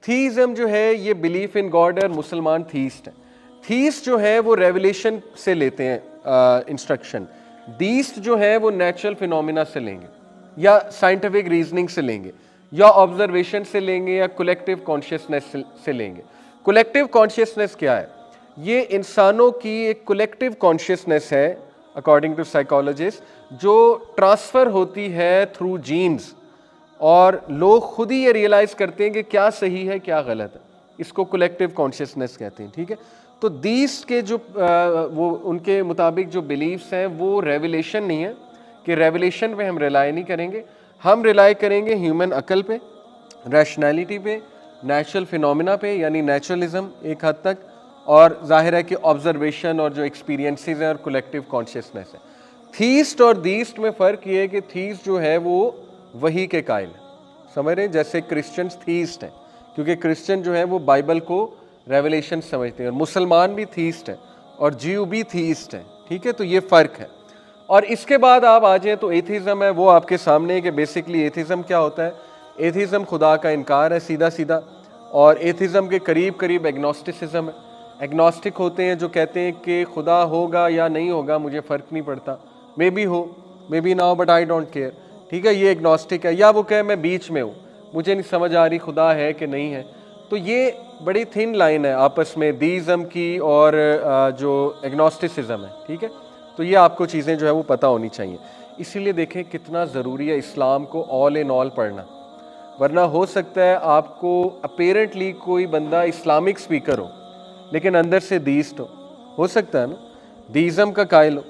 थीइज्म जो है ये बिलीफ इन गॉड और मुसलमान थीस्ट है। थीस्ट जो है वो रेवलेशन से लेते हैं इंस्ट्रक्शन, दीस्ट जो है वो नेचुरल फिनोमिना से लेंगे या साइंटिफिक रीजनिंग से लेंगे या ऑब्जर्वेशन से लेंगे या कलेक्टिव कॉन्शियसनेस से लेंगे। कलेक्टिव कॉन्शियसनेस क्या है? ये इंसानों की एक कलेक्टिव कॉन्शियसनेस है अकॉर्डिंग टू साइकोलॉजिस्ट, जो ट्रांसफ़र होती है थ्रू जीन्स और लोग खुद ही ये रियलाइज़ करते हैं कि क्या सही है क्या गलत है। इसको कलेक्टिव कॉन्शियसनेस कहते हैं, ठीक है। तो दीस के जो वो उनके मुताबिक जो बिलीव्स हैं वो रेवलेशन नहीं है कि रेवलेशन पे हम रिलाई नहीं करेंगे, हम रिलाई करेंगे ह्यूमन अकल पे, रैशनैलिटी पे, नेचुरल फिनोमिना पे यानी नेचुरलिज्म एक हद तक, और जाहिर है कि ऑब्जर्वेशन और जो एक्सपीरियंसेस हैं और कलेक्टिव कॉन्शियसनेस है। थीस्ट और दीस्ट में फ़र्क ये है कि थीस्ट जो है वो वही के कायल है, समझ रहे हैं, जैसे क्रिश्चियंस थीस्ट हैं क्योंकि क्रिश्चियन जो है वो बाइबल को रेवलेशन समझते हैं, और मुसलमान भी थीस्ट है और जीव भी थीस्ट है, ठीक है। तो ये फ़र्क है। और इसके बाद आप आ जाएँ तो एथिज़म है, वो आपके सामने है कि बेसिकली एथिज़म क्या होता है। एथिज़म खुदा का इनकार है सीधा सीधा, और एथिज़म के करीब करीब एग्नोस्टिसिज्म है। एग्नोस्टिक होते हैं जो कहते हैं कि खुदा होगा या नहीं होगा मुझे फ़र्क नहीं पड़ता, मे बी हो मे बी ना हो बट आई डोंट केयर, ठीक है, ये एग्नोस्टिक है। या वो कहे मैं बीच में हूँ, मुझे नहीं समझ आ रही खुदा है कि नहीं है। तो ये बड़ी थिन लाइन है आपस में दीज़म की और जो एग्नोस्टिसिज्म है, ठीक है। तो ये आपको चीज़ें जो है वो पता होनी चाहिए। इसीलिए देखें कितना ज़रूरी है इस्लाम को ऑल इन ऑल पढ़ना, वरना हो सकता है आपको अपेरेंटली कोई बंदा इस्लामिक स्पीकर हो लेकिन अंदर से दीस्ट हो सकता है ना, दीज़म का कायल हो,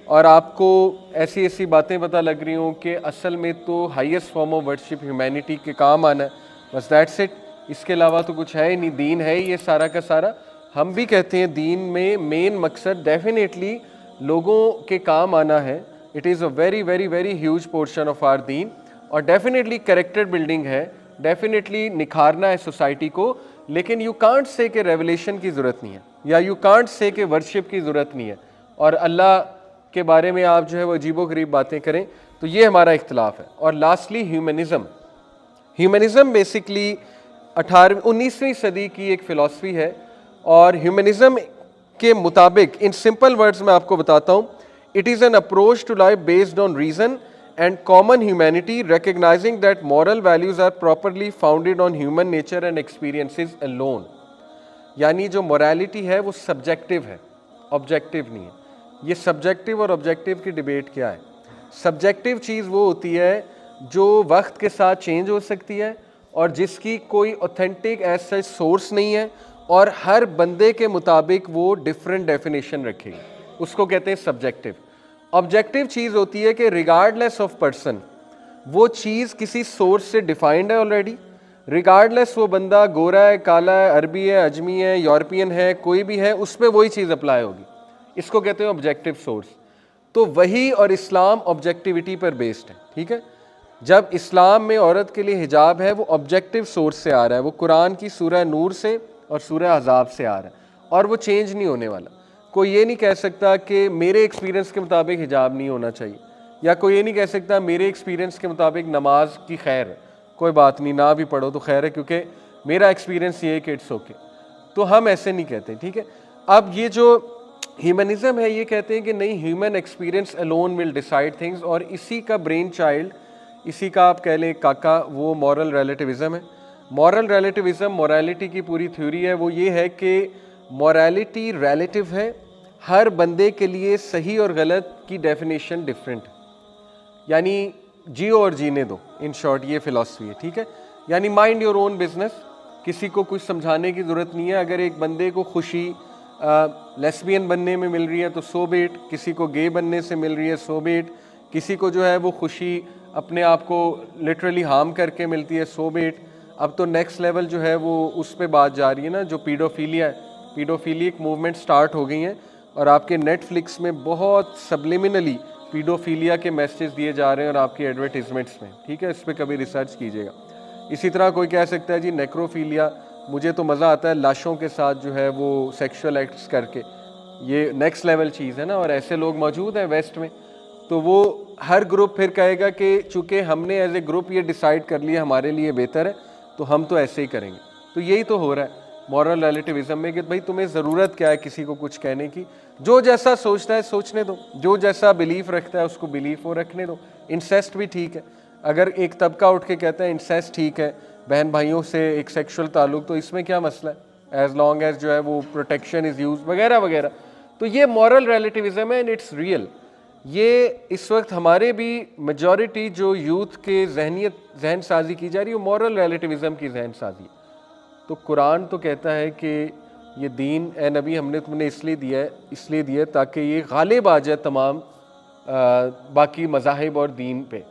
और आपको ऐसी ऐसी बातें पता लग रही हों कि असल में तो highest form of worship humanity के काम आना है, बस दैट्स इट, इसके अलावा तो कुछ है ही नहीं, दीन है ही ये सारा का सारा। हम भी कहते हैं दीन में मेन मकसद डेफिनेटली लोगों के काम आना है, it is a very very very huge portion of our दीन, और डेफिनेटली कैरेक्टर बिल्डिंग है, डेफिनेटली निखारना है सोसाइटी को। लेकिन यू कांट से कि रेवलेशन की ज़रूरत नहीं है, या यू कांट से कि वर्शिप की ज़रूरत नहीं है, और अल्लाह के बारे में आप जो है वो अजीबो-गरीब बातें करें। तो ये हमारा इख्तिलाफ है। और लास्टली ह्यूमनिज़म। ह्यूमनिज़म बेसिकली 19वीं सदी की एक फ़िलासफ़ी है, और ह्यूमनिज़म के मुताबिक इन सिंपल वर्ड्स में आपको बताता हूँ, it is an approach to life based on reason and common humanity, recognizing that moral values are properly founded on human nature and experiences alone। यानी जो morality है वो subjective है, objective नहीं है। ये subjective और objective की डिबेट क्या है? subjective चीज़ वो होती है जो वक्त के साथ चेंज हो सकती है और जिसकी कोई ऑथेंटिक ऐसा सोर्स नहीं है, और हर बंदे के मुताबिक वो डिफरेंट डेफिनेशन रखेगी, उसको कहते हैं सब्जेक्टिव। ऑब्जेक्टिव चीज़ होती है कि रिगार्डलेस ऑफ पर्सन, वो चीज़ किसी सोर्स से डिफाइंड है ऑलरेडी, रिगार्डलेस वो बंदा गोरा है, काला है, अरबी है, अजमी है, यूरोपियन है, कोई भी है, उस पर वही चीज़ अप्लाई होगी, इसको कहते हैं ऑब्जेक्टिव सोर्स। तो वही और इस्लाम ऑब्जेक्टिविटी पर बेस्ड है, ठीक है। जब इस्लाम में औरत के लिए हिजाब है वो ऑब्जेक्टिव सोर्स से आ रहा है, वो कुरान की सूरह नूर से और सूरह अहज़ाब से आ रहा है, और वो चेंज नहीं होने वाला। कोई ये नहीं कह सकता कि मेरे एक्सपीरियंस के मुताबिक हिजाब नहीं होना चाहिए, या कोई ये नहीं कह सकता मेरे एक्सपीरियंस के मुताबिक नमाज की खैर है, कोई बात नहीं ना भी पढ़ो तो खैर है क्योंकि मेरा एक्सपीरियंस ये है कि इट्स ओके। तो हम ऐसे नहीं कहते, ठीक है। अब ये जो ह्यूमनिज़म है ये कहते हैं कि नहीं, human experience alone will decide things, और इसी का ब्रेन चाइल्ड, इसी का आप कह लें काका, वो मॉरल रिलेटिविज़म है। मॉरल रिलेटिविज़म मोरालिटी की पूरी थ्योरी है। वो ये है कि मोरालिटी रिलेटिव है, हर बंदे के लिए सही और गलत की डेफिनेशन डिफरेंट है, यानी जियो और जीने दो, इन शॉर्ट ये फ़िलासफ़ी है, ठीक है। यानी माइंड योर ओन बिजनेस, किसी को कुछ समझाने की ज़रूरत नहीं है। अगर एक बंदे को खुशी लेस्बियन बनने में मिल रही है तो सो बेट, किसी को गे बनने से मिल रही है सो बेट, किसी को जो है वो खुशी अपने आप को लिटरली हार्म करके मिलती है सो बेट। अब तो नेक्स्ट लेवल जो है वो उस पर बात जा रही है ना, जो पीडोफीलिया है, पीडोफीलिक मूवमेंट स्टार्ट हो गई हैं, और आपके नेटफ्लिक्स में बहुत सबलिमिनली पीडोफीलिया के मैसेज दिए जा रहे हैं और आपकी एडवर्टीजमेंट्स में, ठीक है। इस पर कभी रिसर्च कीजिएगा। इसी तरह कोई कह सकता है जी नेक्रोफीलिया, मुझे तो मज़ा आता है लाशों के साथ जो है वो सेक्सुअल एक्ट्स करके, ये नेक्स्ट लेवल चीज़ है ना, और ऐसे लोग मौजूद हैं वेस्ट में। तो वो हर ग्रुप फिर कहेगा कि चूँकि हमने एज ए ग्रुप ये डिसाइड कर लिया हमारे लिए बेहतर है तो हम तो ऐसे ही करेंगे। तो यही तो हो रहा है मॉरल रिलेटिविज्म में कि भाई तुम्हें ज़रूरत क्या है किसी को कुछ कहने की, जो जैसा सोचता है सोचने दो, जो जैसा बिलीफ रखता है उसको बिलीफ वो रखने दो। इंसेस्ट भी ठीक है, अगर एक तबका उठ के कहता है इंसेस्ट ठीक है, बहन भाइयों से एक सेक्सुअल ताल्लुक, तो इसमें क्या मसला है, एज लॉन्ग एज जो है वो प्रोटेक्शन इज़ यूज वगैरह वगैरह। तो ये मॉरल रिलेटिविज्म है एंड इट्स रियल। ये इस वक्त हमारे भी मेजॉरिटी जो यूथ के जहन साजी की जा रही है वो मॉरल रिलेटिविज्म की जहन साजी है। तो कुरान तो कहता है कि ये दीन ए नबी हमने तुमने इसलिए दिया है ताकि ये गालिब आ जाए तमाम बाकी मज़ाहिब और दीन पे।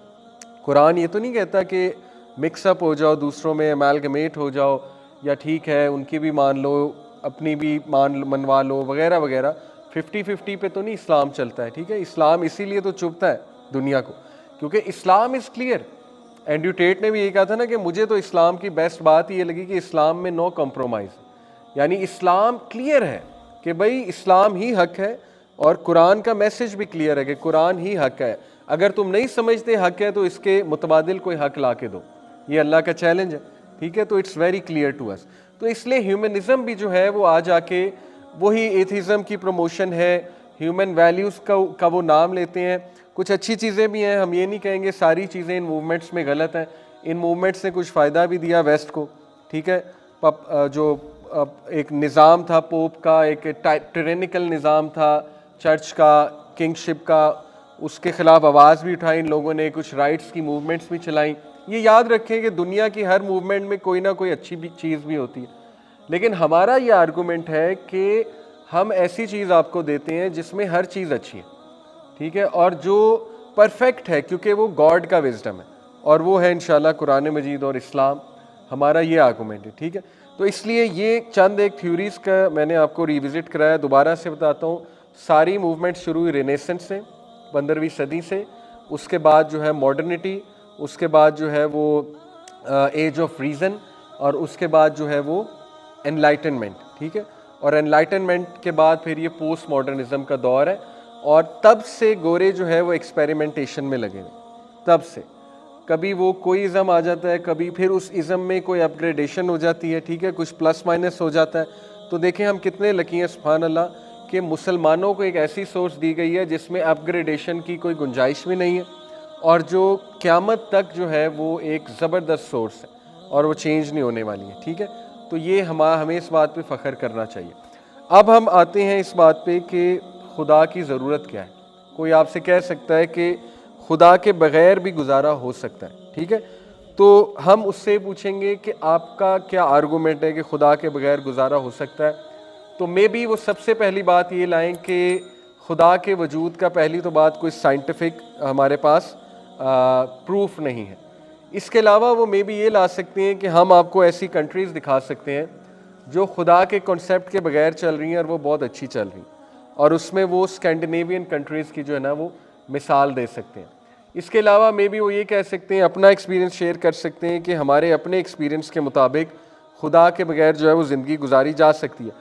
कुरान ये तो नहीं कहता कि मिक्सअप हो जाओ, दूसरों में अमालगमेट हो जाओ, या ठीक है उनकी भी मान लो अपनी भी मनवा लो वगैरह वगैरह। 50-50 पे तो नहीं इस्लाम चलता है, ठीक है। इस्लाम इसीलिए तो चुभता है दुनिया को क्योंकि इस्लाम इज़ क्लियर। एंड्रयू टेट ने भी ये कहा था ना कि मुझे तो इस्लाम की बेस्ट बात ये लगी कि इस्लाम में नो कॉम्प्रोमाइज़, यानी इस्लाम क्लियर है कि भाई इस्लाम ही हक है और कुरान का मैसेज भी क्लियर है कि कुरान ही हक है। अगर तुम नहीं समझते हक है तो इसके मुतबादिल कोई हक ला के दो, ये अल्लाह का चैलेंज है, ठीक है। तो it's very clear to us. तो इसलिए ह्यूमनिज़म भी जो है वो आ जाके वही एथिज़म की प्रमोशन है, ह्यूमन वैल्यूज़ का वो नाम लेते हैं। कुछ अच्छी चीज़ें भी हैं, हम ये नहीं कहेंगे सारी चीज़ें इन मूवमेंट्स में गलत हैं। इन मूवमेंट्स ने कुछ फ़ायदा भी दिया वेस्ट को, ठीक है। जो एक निज़ाम था पोप का, एक टायरेनिकल निज़ाम था चर्च का, किंगशिप का, उसके ख़िलाफ़ आवाज़ भी उठाई इन लोगों ने, कुछ राइट्स की मूवमेंट्स भी चलाई। ये याद रखें कि दुनिया की हर मूवमेंट में कोई ना कोई अच्छी भी चीज़ भी होती है, लेकिन हमारा ये आर्गूमेंट है कि हम ऐसी चीज़ आपको देते हैं जिसमें हर चीज़ अच्छी है, ठीक है, और जो परफेक्ट है क्योंकि वो गॉड का विजडम है और वो है इंशाल्लाह कुरान मजीद और इस्लाम। हमारा ये आर्गूमेंट है, ठीक है। तो इसलिए ये चंद एक थ्योरीज़ का मैंने आपको रिविज़िट कराया। दोबारा से बताता हूँ, सारी मूवमेंट शुरू हुई रेनेसेंस से 15वीं सदी से, उसके बाद जो है मॉडर्निटी, उसके बाद जो है वो एज ऑफ रीज़न, और उसके बाद जो है वो एनलाइटनमेंट, ठीक है। और एनलाइटनमेंट के बाद फिर ये पोस्ट मॉडर्निज्म का दौर है और तब से गोरे जो है वो एक्सपेरिमेंटेशन में लगे हुए। तब से कभी वो कोई इज़म आ जाता है, कभी फिर उस इज़म में कोई अपग्रेडेशन हो जाती है, ठीक है, कुछ प्लस माइनस हो जाता है। तो देखें हम कितने लकी हैं सुभान अल्लाह कि मुसलमानों को एक ऐसी सोर्स दी गई है जिसमें अपग्रेडेशन की कोई गुंजाइश भी नहीं है और जो क़यामत तक जो है वो एक ज़बरदस्त सोर्स है और वो चेंज नहीं होने वाली है, ठीक है। तो ये हमें इस बात पे फ़ख्र करना चाहिए। अब हम आते हैं इस बात पे कि खुदा की ज़रूरत क्या है। कोई आपसे कह सकता है कि खुदा के बग़ैर भी गुजारा हो सकता है, ठीक है। तो हम उससे पूछेंगे कि आपका क्या आर्गूमेंट है कि खुदा के बग़ैर गुजारा हो सकता है। तो मे बी वो सबसे पहली बात ये लाएं कि खुदा के वजूद का पहली तो बात कोई साइंटिफिक हमारे पास प्रूफ नहीं है। इसके अलावा वो मे बी ये ला सकते हैं कि हम आपको ऐसी कंट्रीज़ दिखा सकते हैं जो खुदा के कॉन्सेप्ट के बगैर चल रही हैं और वो बहुत अच्छी चल रही हैं, और उसमें वो स्कैंडिनेवियन कंट्रीज़ की जो है ना वो मिसाल दे सकते हैं। इसके अलावा मे बी वो ये कह सकते हैं, अपना एक्सपीरियंस शेयर कर सकते हैं कि हमारे अपने एक्सपीरियंस के मुताबिक खुदा के बगैर जो है वो ज़िंदगी गुजारी जा सकती है।